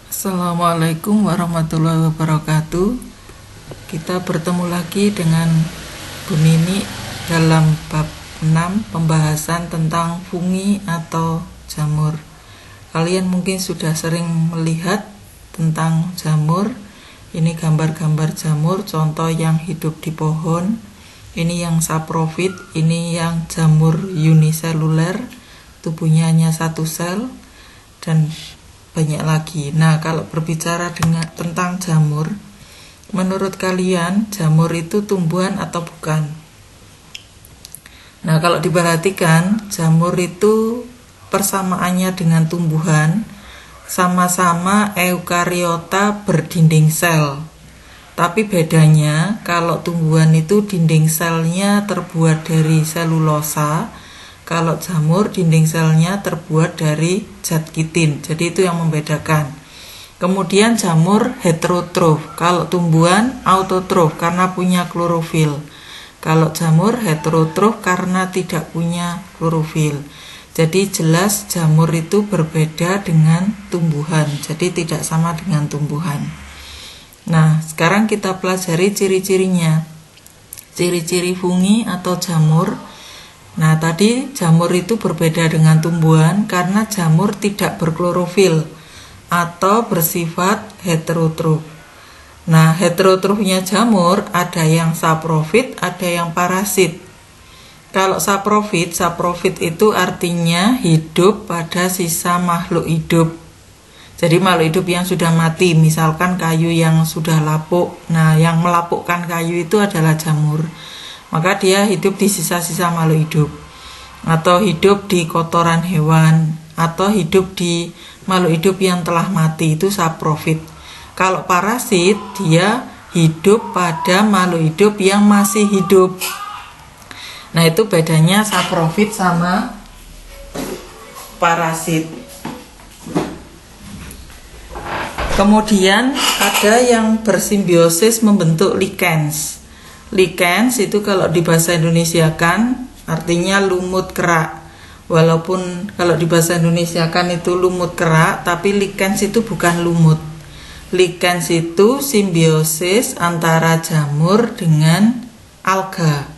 Assalamualaikum warahmatullahi wabarakatuh. Kita bertemu lagi dengan Bu Nini dalam bab 6 pembahasan tentang fungi atau jamur. Kalian mungkin sudah sering melihat tentang jamur. Ini gambar-gambar jamur, contoh yang hidup di pohon. Ini yang saprofit, ini yang jamur uniseluler, tubuhnya hanya satu sel, dan banyak lagi. Nah, kalau berbicara tentang jamur, menurut kalian jamur itu tumbuhan atau bukan? Nah, kalau diperhatikan, jamur itu persamaannya dengan tumbuhan sama-sama eukariota berdinding sel. Tapi bedanya, kalau tumbuhan itu dinding selnya terbuat dari selulosa, kalau jamur dinding selnya terbuat dari zat kitin. Jadi itu yang membedakan. Kemudian jamur heterotrof. Kalau tumbuhan autotrof karena punya klorofil. Kalau jamur heterotrof karena tidak punya klorofil. Jadi jelas jamur itu berbeda dengan tumbuhan. Jadi tidak sama dengan tumbuhan. Nah, sekarang kita pelajari ciri-cirinya. Ciri-ciri fungi atau jamur. Nah, tadi jamur itu berbeda dengan tumbuhan karena jamur tidak berklorofil atau bersifat heterotrof. Nah, heterotrofnya jamur ada yang saprofit, ada yang parasit. Kalau saprofit itu artinya hidup pada sisa makhluk hidup. Jadi makhluk hidup yang sudah mati, misalkan kayu yang sudah lapuk. Nah, yang melapukkan kayu itu adalah jamur. Maka dia hidup di sisa-sisa makhluk hidup, atau hidup di kotoran hewan, atau hidup di makhluk hidup yang telah mati, itu saprofit. Kalau parasit, dia hidup pada makhluk hidup yang masih hidup. Nah, itu bedanya saprofit sama parasit. Kemudian ada yang bersimbiosis membentuk lichens. Lichens itu kalau di bahasa Indonesia kan artinya lumut kerak. Walaupun kalau di bahasa Indonesia kan itu lumut kerak, tapi lichens itu bukan lumut. Lichens itu simbiosis antara jamur dengan alga.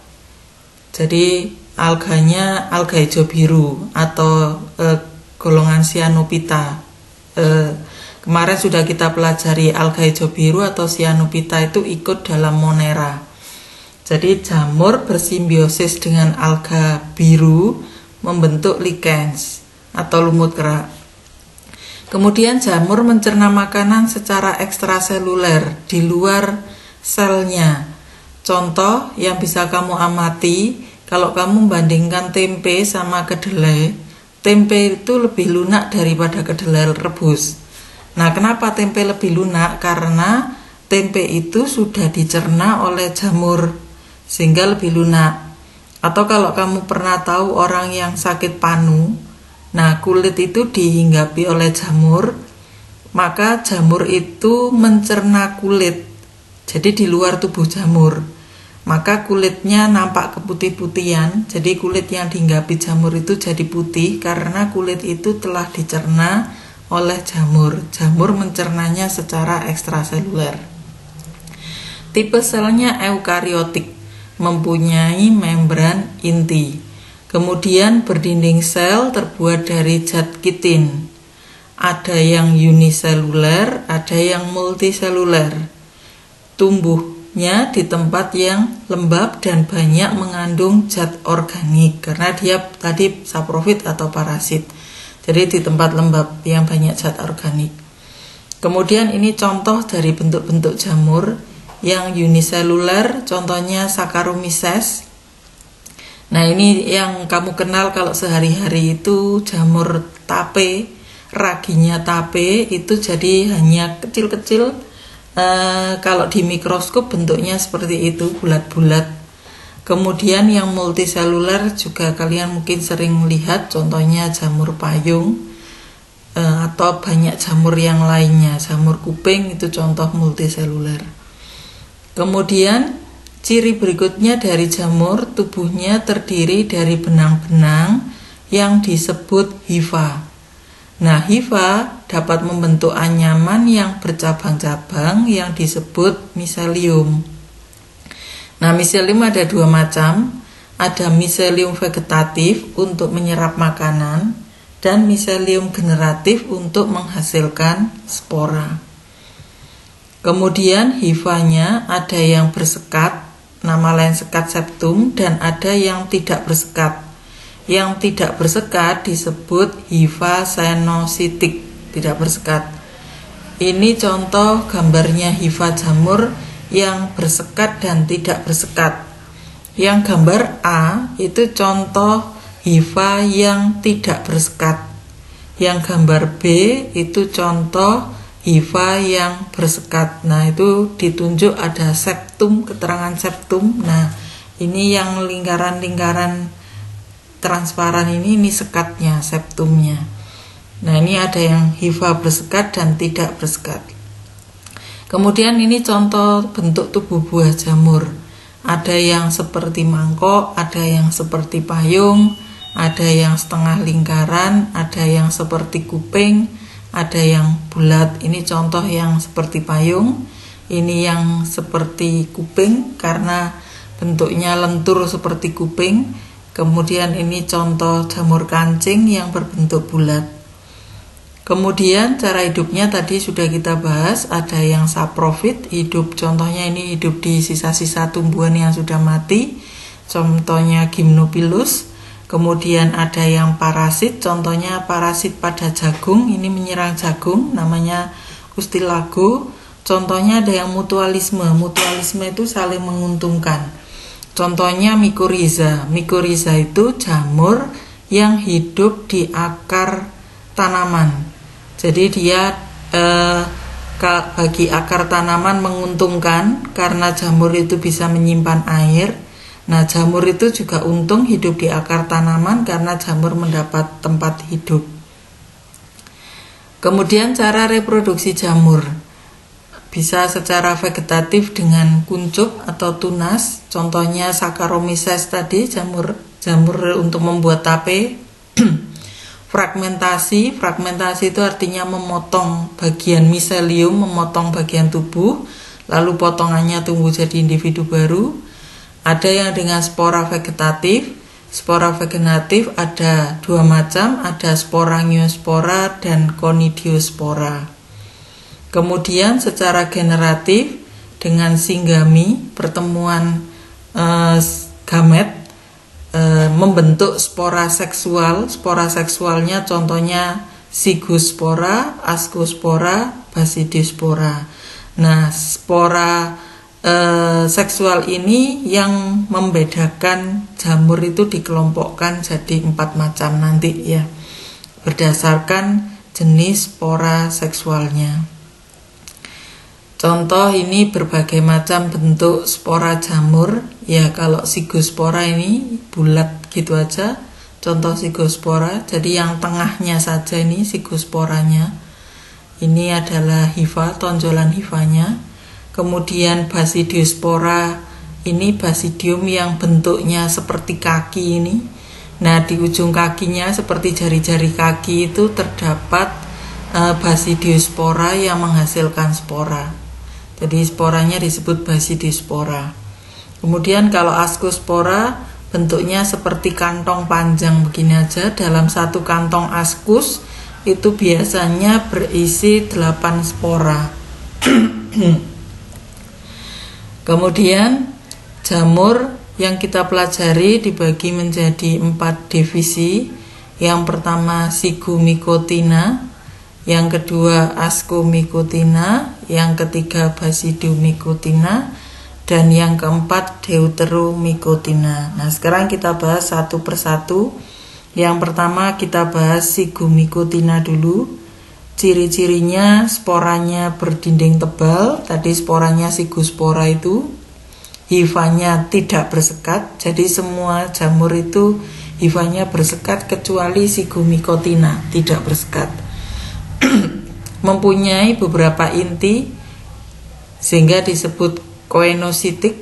Jadi alganya alga hijau biru atau golongan cyanophyta. Kemarin sudah kita pelajari alga hijau biru atau cyanophyta itu ikut dalam Monera. Jadi jamur bersimbiosis dengan alga biru membentuk lichens atau lumut kerak. Kemudian jamur mencerna makanan secara ekstraseluler di luar selnya. Contoh yang bisa kamu amati, kalau kamu membandingkan tempe sama kedelai, tempe itu lebih lunak daripada kedelai rebus. Nah, kenapa tempe lebih lunak? Karena tempe itu sudah dicerna oleh jamur sehingga lebih lunak. Atau kalau kamu pernah tahu orang yang sakit panu, nah kulit itu dihinggapi oleh jamur, maka jamur itu mencerna kulit, jadi di luar tubuh jamur, maka kulitnya nampak keputih-putihan. Jadi kulit yang dihinggapi jamur itu jadi putih karena kulit itu telah dicerna oleh jamur. Jamur mencernanya secara ekstraseluler. Tipe selnya eukariotik, mempunyai membran inti. Kemudian berdinding sel terbuat dari zat kitin. Ada yang uniseluler, ada yang multiseluler. Tumbuhnya di tempat yang lembab dan banyak mengandung zat organik karena dia tadi saprofit atau parasit. Jadi di tempat lembab yang banyak zat organik. Kemudian ini contoh dari bentuk-bentuk jamur. Yang uniseluler contohnya Saccharomyces. Nah, ini yang kamu kenal kalau sehari-hari itu jamur tape, raginya tape itu jadi hanya kecil-kecil. Kalau di mikroskop bentuknya seperti itu, bulat-bulat. Kemudian yang multiseluler juga kalian mungkin sering lihat, contohnya jamur payung, atau banyak jamur yang lainnya. Jamur kuping itu contoh multiseluler. Kemudian ciri berikutnya dari jamur, tubuhnya terdiri dari benang-benang yang disebut hifa. Nah, hifa dapat membentuk anyaman yang bercabang-cabang yang disebut miselium. Nah, miselium ada dua macam. Ada miselium vegetatif untuk menyerap makanan dan miselium generatif untuk menghasilkan spora. Kemudian hifanya ada yang bersekat, nama lain sekat septum, dan ada yang tidak bersekat. Yang tidak bersekat disebut hifa senositik, tidak bersekat. Ini contoh gambarnya hifa jamur yang bersekat dan tidak bersekat. Yang gambar A itu contoh hifa yang tidak bersekat. Yang gambar B itu contoh hifa yang bersekat. Nah, itu ditunjuk ada septum, keterangan septum. Nah, ini yang lingkaran-lingkaran transparan ini sekatnya, septumnya. Nah, ini ada yang hifa bersekat dan tidak bersekat. Kemudian ini contoh bentuk tubuh buah jamur. Ada yang seperti mangkok, ada yang seperti payung, ada yang setengah lingkaran, ada yang seperti kuping, ada yang bulat. Ini contoh yang seperti payung, ini yang seperti kuping karena bentuknya lentur seperti kuping. Kemudian ini contoh jamur kancing yang berbentuk bulat. Kemudian cara hidupnya tadi sudah kita bahas, ada yang saprofit, hidup contohnya ini hidup di sisa-sisa tumbuhan yang sudah mati, contohnya Gymnopilus. Kemudian ada yang parasit, contohnya parasit pada jagung, ini menyerang jagung, namanya Ustilago. Contohnya ada yang mutualisme, mutualisme itu saling menguntungkan. Contohnya Mycorrhiza, Mycorrhiza itu jamur yang hidup di akar tanaman. Jadi dia bagi akar tanaman menguntungkan karena jamur itu bisa menyimpan air. Nah, jamur itu juga untung hidup di akar tanaman karena jamur mendapat tempat hidup. Kemudian cara reproduksi jamur bisa secara vegetatif dengan kuncup atau tunas. Contohnya Saccharomyces tadi, jamur untuk membuat tape. Fragmentasi itu artinya memotong bagian miselium, memotong bagian tubuh, lalu potongannya tumbuh jadi individu baru. Ada yang dengan spora vegetatif. Spora vegetatif ada dua macam, ada sporangiospora dan conidiospora. Kemudian secara generatif dengan singgami, pertemuan gamet, membentuk spora seksual. Spora seksualnya contohnya Zygospora, Ascospora, Basidiospora. Nah, spora seksual ini yang membedakan jamur itu dikelompokkan jadi 4 macam nanti ya, berdasarkan jenis spora seksualnya. Contoh ini berbagai macam bentuk spora jamur. Ya, kalau Zygospora ini bulat gitu aja. Contoh Zygospora. Jadi yang tengahnya saja ini Zygosporanya. Ini adalah hifa, tonjolan hifanya. Kemudian Basidiospora ini basidium yang bentuknya seperti kaki ini. Nah, di ujung kakinya seperti jari-jari kaki itu terdapat Basidiospora yang menghasilkan spora. Jadi sporanya disebut Basidiospora. Kemudian kalau Ascospora bentuknya seperti kantong panjang begini aja. Dalam satu kantong askus itu biasanya berisi 8 spora. Kemudian jamur yang kita pelajari dibagi menjadi 4 divisi. Yang pertama Zygomycotina, yang kedua Ascomycotina, yang ketiga Basidiomycotina, dan yang keempat Deuteromycotina. Nah, sekarang kita bahas satu persatu. Yang pertama kita bahas Zygomycotina dulu. Ciri-cirinya sporanya berdinding tebal. Tadi sporanya Zygospora itu. Hifanya tidak bersekat. Jadi semua jamur itu hifanya bersekat kecuali Zygomycotina tidak bersekat. Mempunyai beberapa inti sehingga disebut koenositik.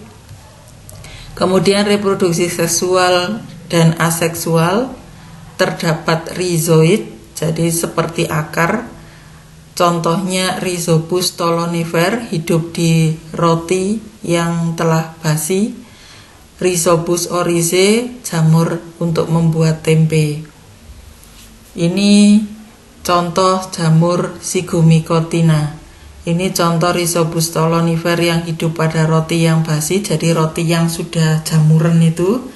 Kemudian reproduksi seksual dan aseksual, terdapat rhizoid, jadi seperti akar. Contohnya Rhizopus stolonifer, hidup di roti yang telah basi. Rhizopus oryzae, jamur untuk membuat tempe. Ini contoh jamur Zygomycotina. Ini contoh Rhizopus stolonifer yang hidup pada roti yang basi, jadi roti yang sudah jamuran itu.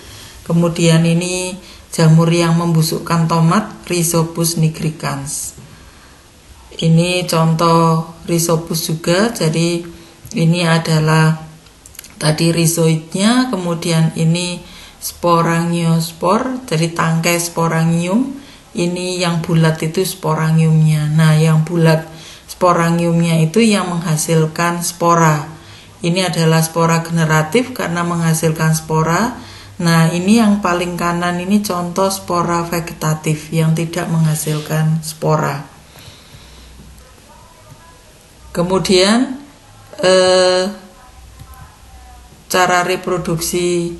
Kemudian ini jamur yang membusukkan tomat, Rhizopus nigricans. Ini contoh Rhizopus juga, jadi ini adalah tadi rhizoidnya, kemudian ini sporangiospor, jadi tangkai sporangium. Ini yang bulat itu sporangiumnya. Nah, yang bulat sporangiumnya itu yang menghasilkan spora. Ini adalah spora generatif karena menghasilkan spora. Nah, ini yang paling kanan ini contoh spora vegetatif yang tidak menghasilkan spora. Kemudian cara reproduksinya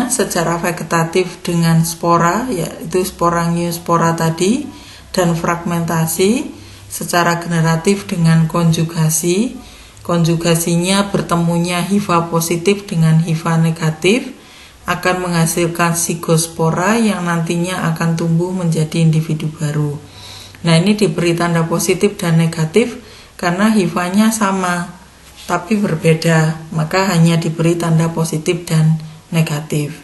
secara vegetatif dengan spora, yaitu sporangiospora tadi, dan fragmentasi secara generatif dengan konjugasi. Konjugasinya bertemunya hifa positif dengan hifa negatif akan menghasilkan sigospora yang nantinya akan tumbuh menjadi individu baru. Nah, ini diberi tanda positif dan negatif karena hifanya sama tapi berbeda, maka hanya diberi tanda positif dan negatif.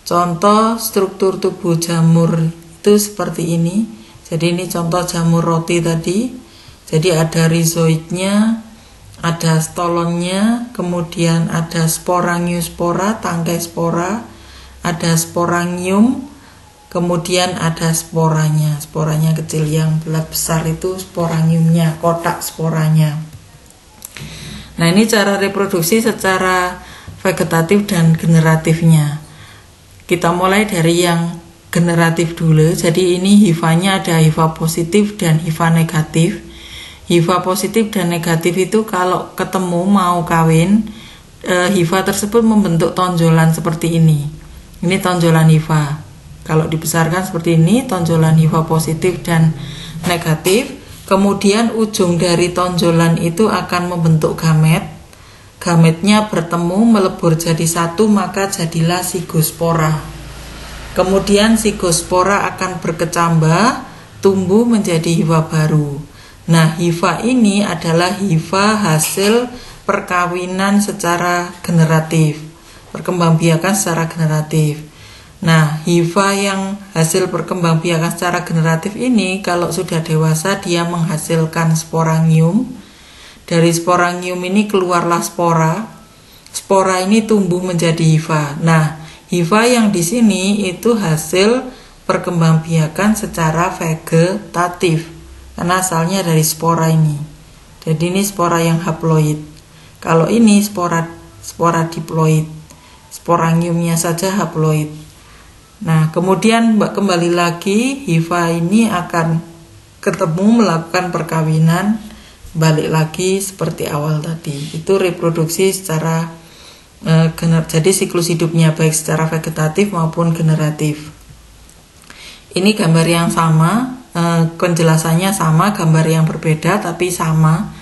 Contoh struktur tubuh jamur itu seperti ini. Jadi ini contoh jamur roti tadi. Jadi ada rhizoidnya, ada stolonnya, kemudian ada sporangiospora, tangkai spora, ada sporangium, kemudian ada sporanya. Sporanya kecil, yang belah besar itu sporangiumnya, kotak sporanya. Nah, ini cara reproduksi secara vegetatif dan generatifnya. Kita mulai dari yang generatif dulu. Jadi ini hifanya ada hifa positif dan hifa negatif. Hifa positif dan negatif itu kalau ketemu mau kawin, hifa tersebut membentuk tonjolan seperti ini. Ini tonjolan hifa. Kalau dibesarkan seperti ini, tonjolan hifa positif dan negatif. Kemudian ujung dari tonjolan itu akan membentuk gamet. Gametnya bertemu melebur jadi satu, maka jadilah sigospora. Kemudian sigospora akan berkecambah, tumbuh menjadi hifa baru. Nah, hifa ini adalah hifa hasil perkawinan secara generatif, perkembangbiakan secara generatif. Nah, hifa yang hasil perkembangbiakan secara generatif ini kalau sudah dewasa dia menghasilkan sporangium. Dari sporangium ini keluarlah spora. Spora ini tumbuh menjadi hifa. Nah, hifa yang di sini itu hasil perkembangbiakan secara vegetatif karena asalnya dari spora ini. Jadi ini spora yang haploid. Kalau ini spora diploid. Sporangiumnya saja haploid. Nah, kemudian kembali lagi hifa ini akan ketemu melakukan perkawinan, balik lagi seperti awal tadi. Itu reproduksi secara jadi siklus hidupnya baik secara vegetatif maupun generatif. Ini gambar yang sama, penjelasannya sama, gambar yang berbeda tapi sama.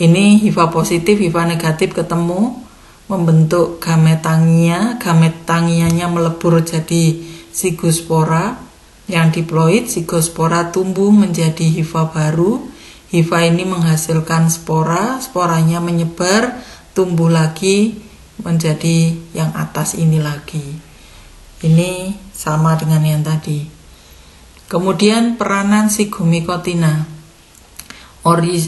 Ini hifa positif, hifa negatif ketemu membentuk gametangia. Gametangianya melebur jadi sigospora yang diploid. Sigospora tumbuh menjadi hifa baru. Hifa ini menghasilkan spora, sporanya menyebar, tumbuh lagi menjadi yang atas ini lagi. Ini sama dengan yang tadi. Kemudian peranan Zygomycotina.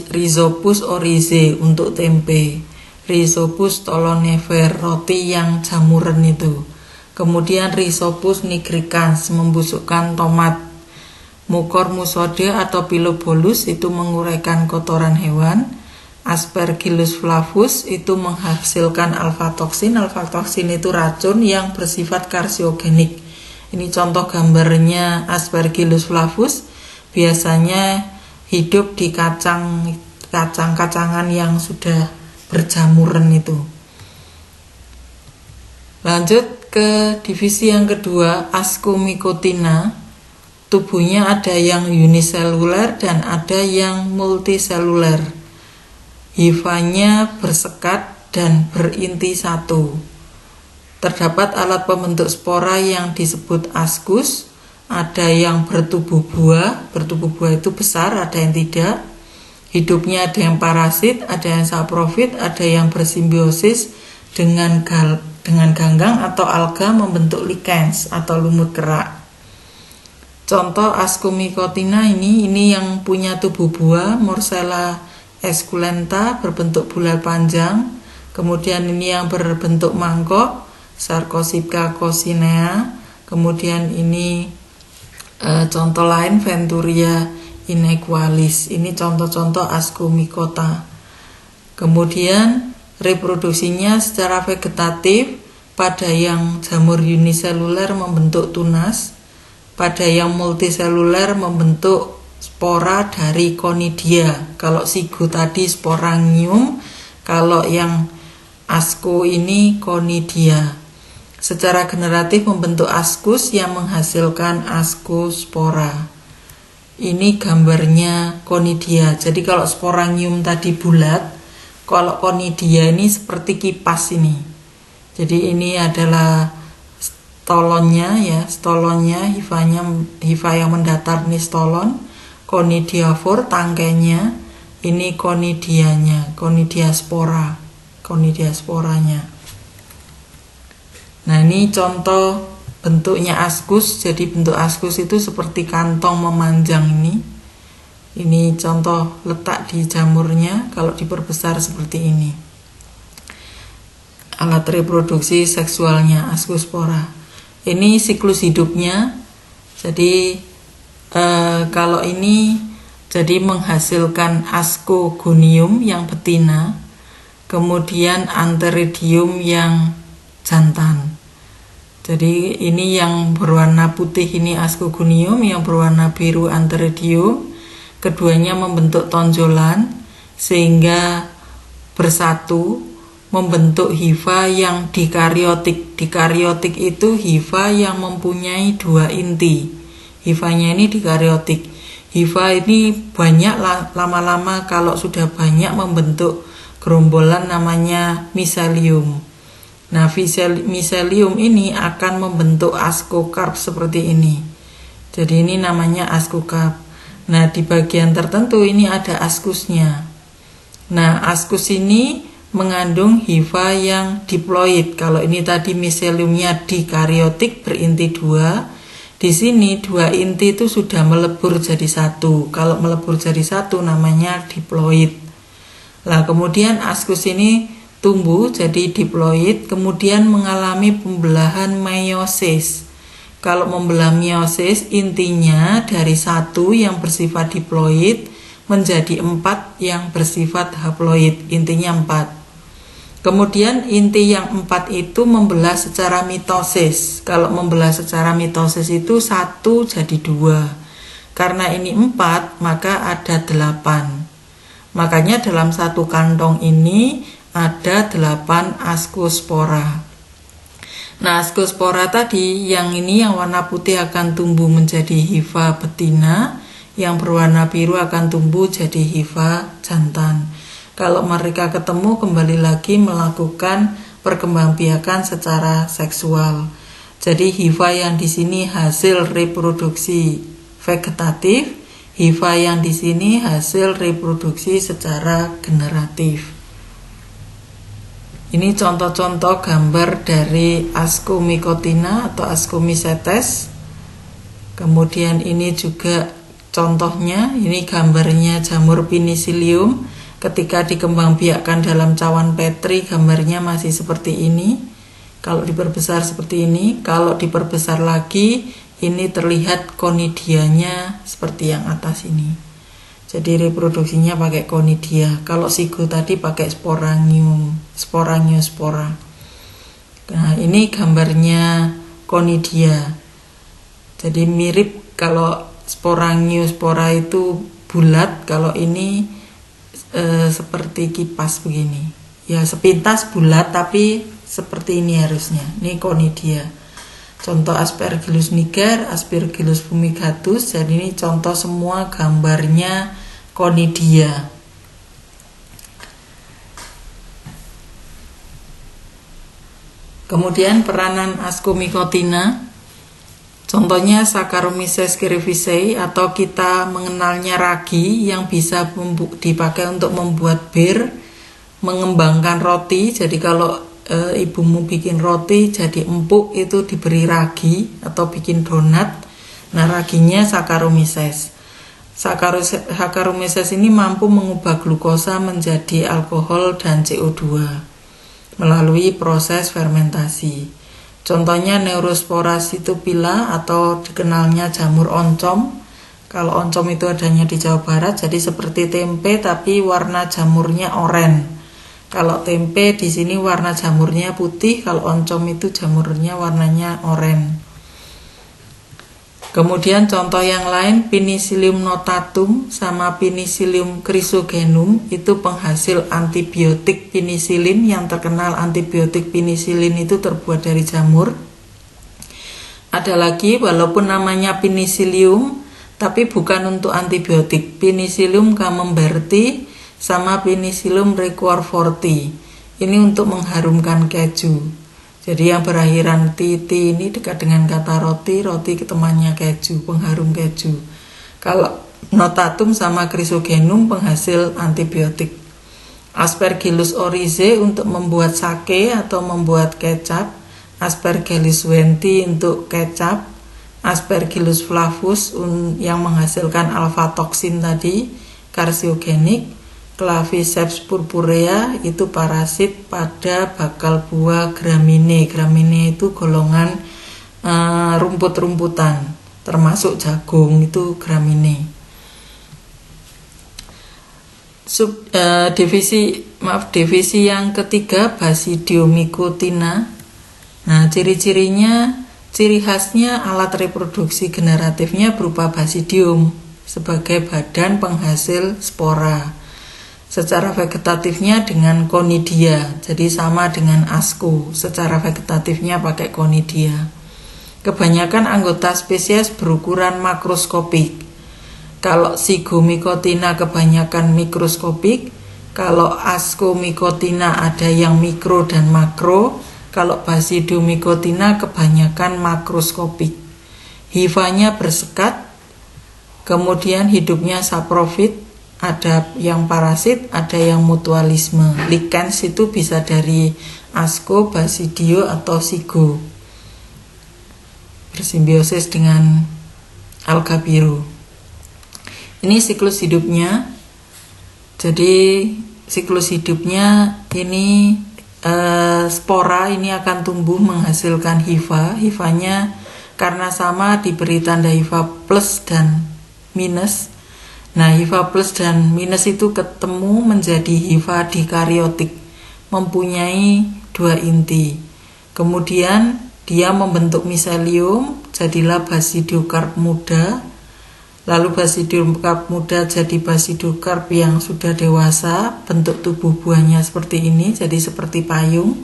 Rhizopus oryzae untuk tempe, Rhizopus stolonifer roti yang jamuran itu. Kemudian Rhizopus nigricans membusukkan tomat. Mucormusode atau Pilobolus itu menguraikan kotoran hewan. Aspergillus flavus itu menghasilkan alfa-toksin. Alfa-toksin itu racun yang bersifat karsiogenik. Ini contoh gambarnya Aspergillus flavus. Biasanya hidup di kacang-kacangan yang sudah berjamuran itu. Lanjut ke divisi yang kedua, Ascomycotina. tubuhnya ada yang uniseluler dan ada yang multiseluler. Hifanya bersekat dan berinti satu. Terdapat alat pembentuk spora yang disebut askus. Ada yang bertubuh buah itu besar, ada yang tidak. Hidupnya ada yang parasit, ada yang saprofit, ada yang bersimbiosis dengan ganggang atau alga membentuk lichens atau lumut kerak. Contoh Ascomycotina ini yang punya tubuh buah, Morsella esculenta berbentuk bulat panjang. Kemudian ini yang berbentuk mangkok, Sarcosipka coccinea. Kemudian ini contoh lain Venturia inequalis. Ini contoh-contoh Ascomycota. Kemudian reproduksinya secara vegetatif, pada yang jamur uniseluler membentuk tunas, pada yang multiseluler membentuk spora dari conidia. Kalau sigo tadi sporangium, kalau yang asco ini conidia. Secara generatif membentuk ascus yang menghasilkan ascospora. Ini gambarnya conidia. Jadi kalau sporangium tadi bulat, kalau conidia ini seperti kipas ini. Jadi ini adalah stolonnya ya, hifa yang mendatar ini stolon, conidiafor tangkainya, ini conidianya, conidia sporanya. Nah ini contoh bentuknya askus. Jadi bentuk askus itu seperti kantong memanjang ini. Ini contoh letak di jamurnya kalau diperbesar seperti ini. Alat reproduksi seksualnya ascospora. Ini siklus hidupnya. Jadi kalau ini jadi menghasilkan ascogonium yang betina, kemudian antheridium yang jantan. Jadi ini yang berwarna putih ini ascogonium, yang berwarna biru antheridium. Keduanya membentuk tonjolan sehingga bersatu membentuk hifa yang dikariotik. Dikariotik itu hifa yang mempunyai dua inti. Hifanya ini dikariotik. Hifa ini banyak, lama-lama kalau sudah banyak membentuk gerombolan namanya miselium. Nah, miselium ini akan membentuk ascocarp seperti ini. Jadi ini namanya ascocarp. Nah, di bagian tertentu ini ada askusnya. Nah, askus ini mengandung hifa yang diploid. Kalau ini tadi miseliumnya dikariotik berinti dua, di sini dua inti itu sudah melebur jadi satu. Kalau melebur jadi satu namanya diploid. Nah, kemudian askus ini tumbuh jadi diploid, kemudian mengalami pembelahan meiosis. Kalau membelah meiosis, intinya dari satu yang bersifat diploid menjadi 4 yang bersifat haploid, intinya 4. Kemudian inti yang 4 itu membelah secara mitosis. Kalau membelah secara mitosis itu 1 jadi 2. Karena ini 4, maka ada 8. Makanya dalam satu kantong ini ada 8 ascospora. Nah, ascospora tadi yang ini yang warna putih akan tumbuh menjadi hifa betina, yang berwarna biru akan tumbuh jadi hifa jantan. Kalau mereka ketemu kembali lagi melakukan perkembangbiakan secara seksual. Jadi hifa yang di sini hasil reproduksi vegetatif, hifa yang di sini hasil reproduksi secara generatif. Ini contoh-contoh gambar dari Ascomycotina atau Ascomycetes. Kemudian ini juga contohnya, ini gambarnya jamur Penicillium. Ketika dikembangbiakkan dalam cawan Petri, gambarnya masih seperti ini. Kalau diperbesar seperti ini, kalau diperbesar lagi, ini terlihat conidianya seperti yang atas ini. Jadi reproduksinya pakai conidia. Kalau sigo tadi pakai sporangiospora. Nah, ini gambarnya conidia. Jadi mirip, kalau sporangiospora itu bulat, kalau ini seperti kipas begini. Ya, sepintas bulat tapi seperti ini harusnya. Ini conidia. Contoh Aspergillus niger, Aspergillus fumigatus. Jadi ini contoh semua gambarnya Conidia. Kemudian peranan Ascomycotina, contohnya Saccharomyces cerevisiae, atau kita mengenalnya ragi yang bisa dipakai untuk membuat bir, mengembangkan roti. Jadi kalau ibumu bikin roti jadi empuk, itu diberi ragi, atau bikin donat. Nah, raginya Saccharomyces. Saccharomyces ini mampu mengubah glukosa menjadi alkohol dan CO2 melalui proses fermentasi. Contohnya Neurospora cytopila, atau dikenalnya jamur oncom. Kalau oncom itu adanya di Jawa Barat, jadi seperti tempe tapi warna jamurnya oranye. Kalau tempe di sini warna jamurnya putih, kalau oncom itu jamurnya warnanya oranye. Kemudian contoh yang lain, Penicillium notatum sama Penicillium chrysogenum, itu penghasil antibiotik penisilin. Yang terkenal antibiotik penisilin itu terbuat dari jamur. Ada lagi, walaupun namanya Penicillium, tapi bukan untuk antibiotik, Penicillium camemberti sama Penicillium requarforti. Ini untuk mengharumkan keju. Jadi yang berakhiran titi ini dekat dengan kata roti, roti temannya keju, pengharum keju. Kalau notatum sama chrysogenum penghasil antibiotik. Aspergillus oryzae untuk membuat sake atau membuat kecap. Aspergillus wenti untuk kecap. Aspergillus flavus yang menghasilkan alpha toksin tadi, karsiogenik. Claviceps purpurea itu parasit pada bakal buah Gramineae. Gramineae itu golongan rumput-rumputan, termasuk jagung, itu Gramineae. Divisi yang ketiga, Basidiomycotina. Nah, ciri khasnya alat reproduksi generatifnya berupa basidium sebagai badan penghasil spora. Secara vegetatifnya dengan Conidia, jadi sama dengan Asco, secara vegetatifnya pakai Conidia. Kebanyakan anggota spesies berukuran makroskopik. Kalau Zygomycotina kebanyakan mikroskopik, kalau Ascomycotina ada yang mikro dan makro, kalau Basidiomycotina kebanyakan makroskopik. Hifanya bersekat, kemudian hidupnya saprofit. Ada yang parasit, ada yang mutualisme. Lichens itu bisa dari Asco, Basidio, atau Zygo. Bersimbiosis dengan alga biru. Ini siklus hidupnya. Jadi siklus hidupnya ini spora ini akan tumbuh menghasilkan hifa. Hifanya karena sama diberi tanda hifa plus dan minus. Nah, hifa plus dan minus itu ketemu menjadi hifa dikariotik, mempunyai 2 inti. Kemudian dia membentuk miselium, jadilah basidiokarp muda. Lalu basidiokarp muda jadi basidiokarp yang sudah dewasa, bentuk tubuh buahnya seperti ini, jadi seperti payung.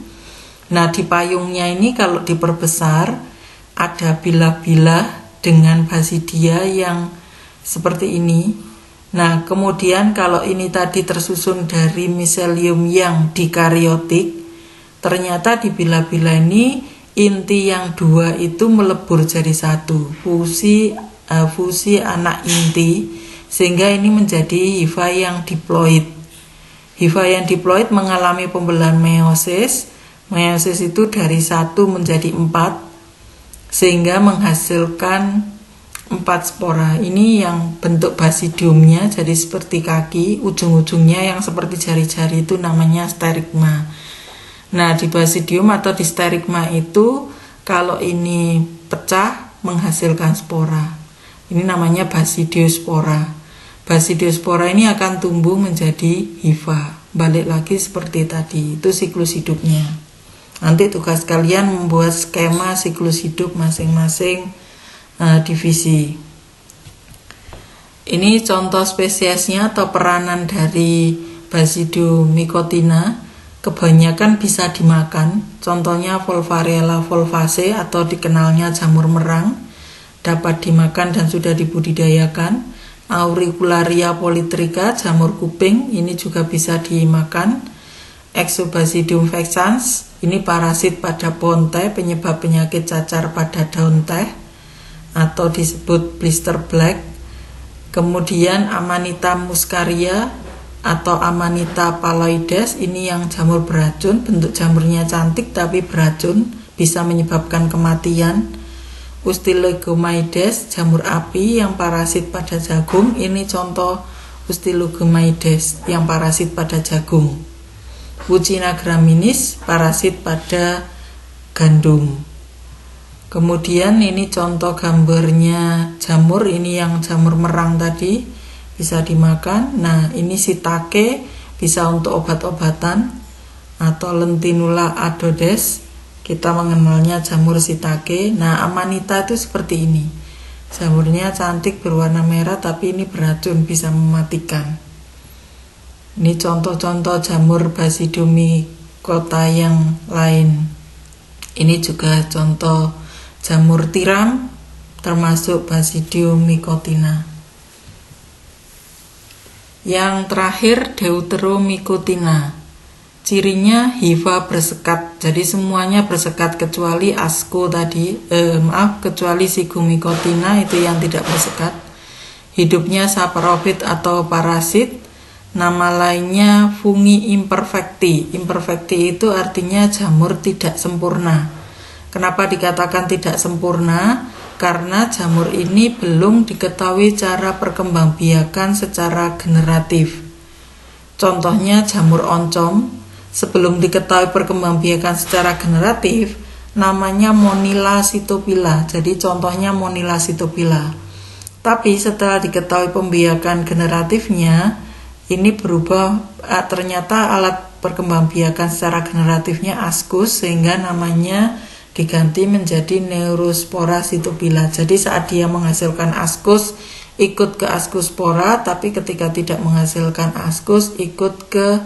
Nah, di payungnya ini kalau diperbesar, ada bilah-bilah dengan basidia yang seperti ini. Nah, kemudian kalau ini tadi tersusun dari miselium yang dikariotik, ternyata di bilah-bilah ini inti yang 2 itu melebur jadi 1, fusi anak inti, sehingga ini menjadi hifa yang diploid. Hifa yang diploid mengalami pembelahan meiosis. Meiosis itu dari 1 menjadi 4, sehingga menghasilkan 4 spora. Ini yang bentuk basidiumnya jadi seperti kaki, ujung-ujungnya yang seperti jari-jari itu namanya sterigma. Nah, di basidium atau di sterigma itu kalau ini pecah menghasilkan spora. Ini namanya basidiospora. Basidiospora ini akan tumbuh menjadi hifa. Balik lagi seperti tadi, itu siklus hidupnya. Nanti tugas kalian membuat skema siklus hidup masing-masing divisi. Ini contoh spesiesnya atau peranan dari Basidiomycotina. kebanyakan bisa dimakan. Contohnya Volvarella volvaceae atau dikenalnya jamur merang, dapat dimakan dan sudah dibudidayakan. Auricularia polytricha, jamur kuping, ini juga bisa dimakan. Exobasidium vexans, ini parasit pada pohon teh, penyebab penyakit cacar pada daun teh atau disebut blister black. Kemudian Amanita muscaria atau Amanita phalloides, ini yang jamur beracun, bentuk jamurnya cantik tapi beracun, bisa menyebabkan kematian. Ustilegomaides, jamur api yang parasit pada jagung, ini contoh Ustilegomaides yang parasit pada jagung. Bucina graminis, parasit pada gandum. Kemudian ini contoh gambarnya jamur, ini yang jamur merang tadi, bisa dimakan. Nah, ini shiitake, bisa untuk obat-obatan, atau Lentinula adodes, kita mengenalnya jamur shiitake. Nah, Amanita itu seperti ini, jamurnya cantik berwarna merah tapi ini beracun, bisa mematikan. Ini contoh-contoh jamur Basidium micota yang lain. Ini juga contoh jamur tiram, termasuk Basidium micotina. Yang terakhir Deuteromicotina. Cirinya hifa bersekat, jadi semuanya bersekat kecuali asco tadi, kecuali Sigmomicotina itu yang tidak bersekat. Hidupnya saprofit atau parasit. Nama lainnya fungi imperfecti. Imperfecti itu artinya jamur tidak sempurna. Kenapa dikatakan tidak sempurna? Karena jamur ini belum diketahui cara perkembangbiakan secara generatif. Contohnya jamur oncom, sebelum diketahui perkembangbiakan secara generatif, namanya Monila cytopila. Jadi contohnya Monila cytopila. Tapi setelah diketahui pembiakan generatifnya, ini berubah, ternyata alat perkembangbiakan secara generatifnya ascus, sehingga namanya diganti menjadi Neurospora cytopila. Jadi saat dia menghasilkan ascus, ikut ke ascospora, tapi ketika tidak menghasilkan ascus, ikut ke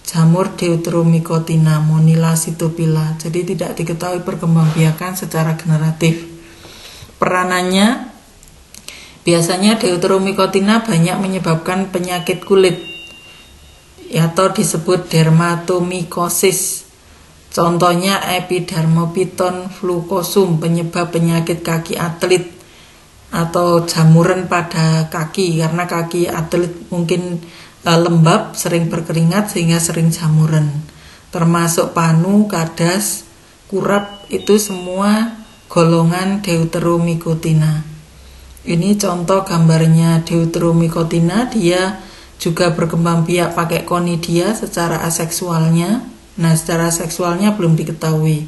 jamur Deuteromicotina, Monila cytopila. Jadi tidak diketahui perkembangbiakan secara generatif. Peranannya, biasanya Deuteromicotina banyak menyebabkan penyakit kulit atau disebut dermatomycosis. Contohnya Epidermophyton flucosum, penyebab penyakit kaki atlet atau jamuran pada kaki, karena kaki atlet mungkin lembab, sering berkeringat sehingga sering jamuran. Termasuk panu, kadas, kurap, itu semua golongan Deuteromicotina. Ini contoh gambarnya Deuteromicotina, dia juga berkembang biak pakai konidia secara aseksualnya. Nah, secara seksualnya belum diketahui.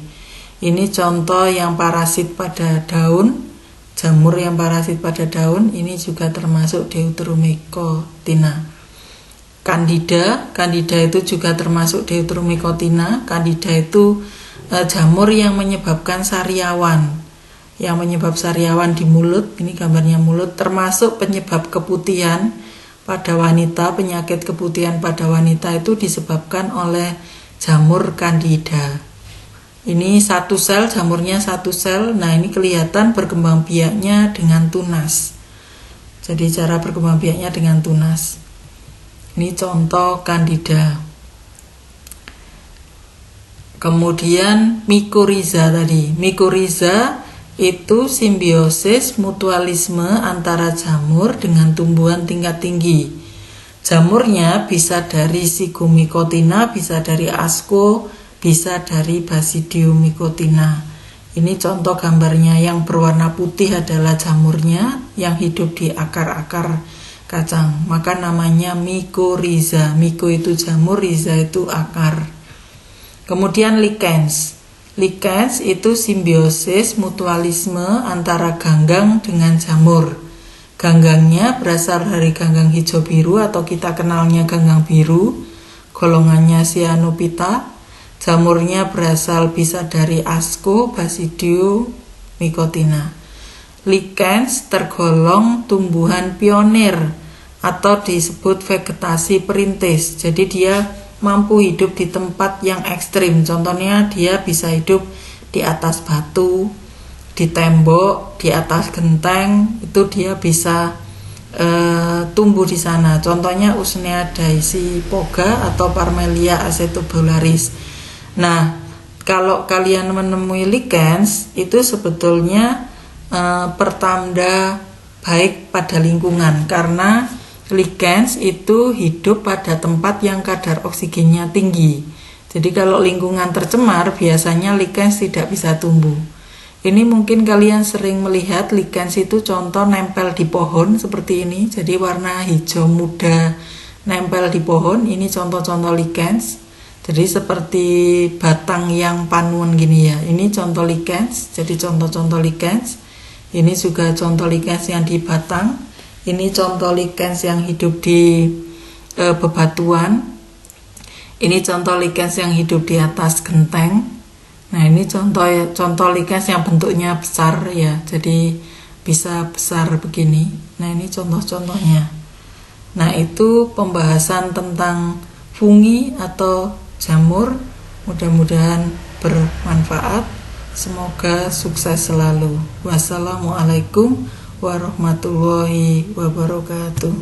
Ini contoh yang parasit pada daun, jamur yang parasit pada daun, ini juga termasuk Deuteromicotina. Candida itu juga termasuk Deuteromicotina. Candida itu jamur yang menyebabkan sariawan. Yang menyebab sariawan di mulut, ini gambarnya mulut, termasuk penyebab keputihan pada wanita. Penyakit keputihan pada wanita itu disebabkan oleh jamur Candida. Ini satu sel, jamurnya satu sel. Nah, ini kelihatan berkembang biaknya dengan tunas. Jadi cara berkembang biaknya dengan tunas. Ini contoh Candida. Kemudian Mycorrhiza tadi. Mycorrhiza itu simbiosis mutualisme antara jamur dengan tumbuhan tingkat tinggi. Jamurnya bisa dari Sigmomicotina, bisa dari asco, bisa dari Basidium micotina. Ini contoh gambarnya, yang berwarna putih adalah jamurnya yang hidup di akar-akar kacang. Maka namanya Mycorrhiza. Myco itu jamur, rhiza itu akar. Kemudian lichens. Lichens itu simbiosis mutualisme antara ganggang dengan jamur. Ganggangnya berasal dari ganggang hijau biru atau kita kenalnya ganggang biru, golongannya Cyanophyta. Jamurnya berasal bisa dari asco, Basidium micotina. Lichens tergolong tumbuhan pionir atau disebut vegetasi perintis. Jadi dia mampu hidup di tempat yang ekstrim. Contohnya dia bisa hidup di atas batu, di tembok, di atas genteng, itu dia bisa tumbuh di sana. Contohnya Usnea daisy-poga atau Parmelia acetobularis. Nah, kalau kalian menemui lichens itu sebetulnya pertanda baik pada lingkungan, karena lichens itu hidup pada tempat yang kadar oksigennya tinggi. Jadi kalau lingkungan tercemar, biasanya lichens tidak bisa tumbuh. Ini mungkin kalian sering melihat lichens itu contoh nempel di pohon seperti ini. Jadi warna hijau muda nempel di pohon. Ini contoh-contoh lichens. Jadi seperti batang yang panuan gini ya. Ini contoh lichens. Jadi contoh-contoh lichens. Ini juga contoh lichens yang di batang. Ini contoh lichens yang hidup di bebatuan. Ini contoh lichens yang hidup di atas genteng. Nah, ini contoh lichens yang bentuknya besar ya, jadi bisa besar begini. Nah, ini contoh-contohnya. Nah, itu pembahasan tentang fungi atau jamur. Mudah-mudahan bermanfaat. Semoga sukses selalu. Wassalamualaikum warahmatullahi wabarakatuh.